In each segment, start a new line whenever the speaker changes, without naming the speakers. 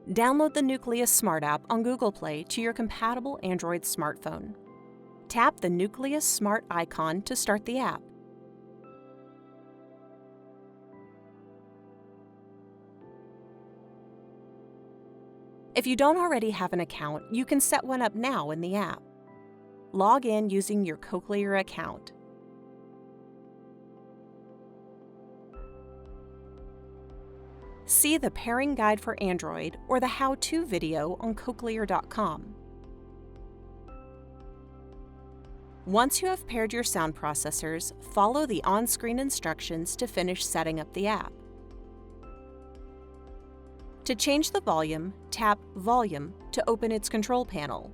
Download the Nucleus Smart app on Google Play to your compatible Android smartphone. Tap the Nucleus Smart icon to start the app. If you don't already have an account, you can set one up now in the app. Log in using your Cochlear account. See the pairing guide for Android or the how-to video on cochlear.com. Once you have paired your sound processors, follow the on-screen instructions to finish setting up the app. To change the volume, tap Volume to open its control panel.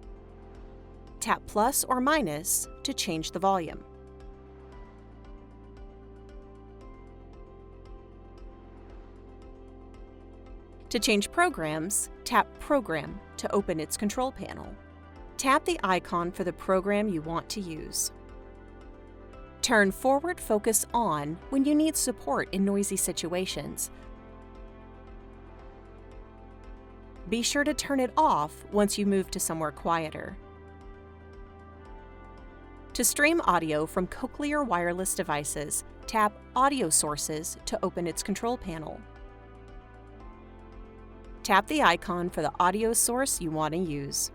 Tap plus or minus to change the volume. To change programs, tap Program to open its control panel. Tap the icon for the program you want to use. Turn Forward Focus on when you need support in noisy situations. Be sure to turn it off once you move to somewhere quieter. To stream audio from Cochlear wireless devices, tap Audio Sources to open its control panel. Tap the icon for the audio source you want to use.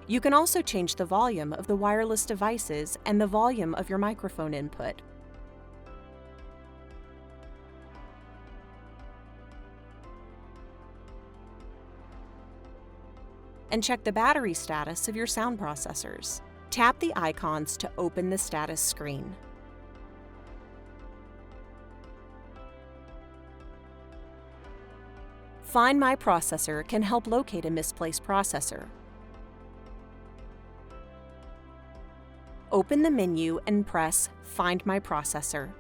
You can also change the volume of the wireless devices and the volume of your microphone input. And check the battery status of your sound processors. Tap the icons to open the status screen. Find My Processor can help locate a misplaced processor. Open the menu and press Find My Processor.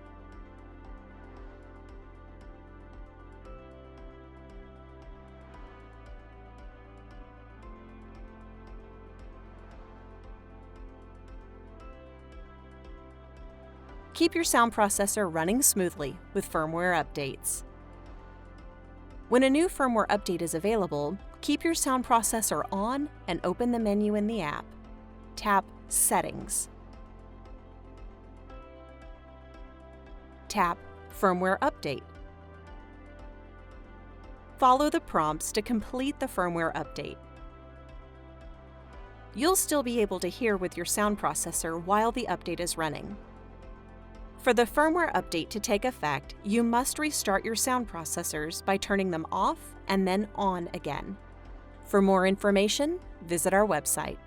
Keep your sound processor running smoothly with firmware updates. When a new firmware update is available, keep your sound processor on and open the menu in the app. Tap Settings. Tap Firmware Update. Follow the prompts to complete the firmware update. You'll still be able to hear with your sound processor while the update is running. For the firmware update to take effect, you must restart your sound processors by turning them off and then on again. For more information, visit our website.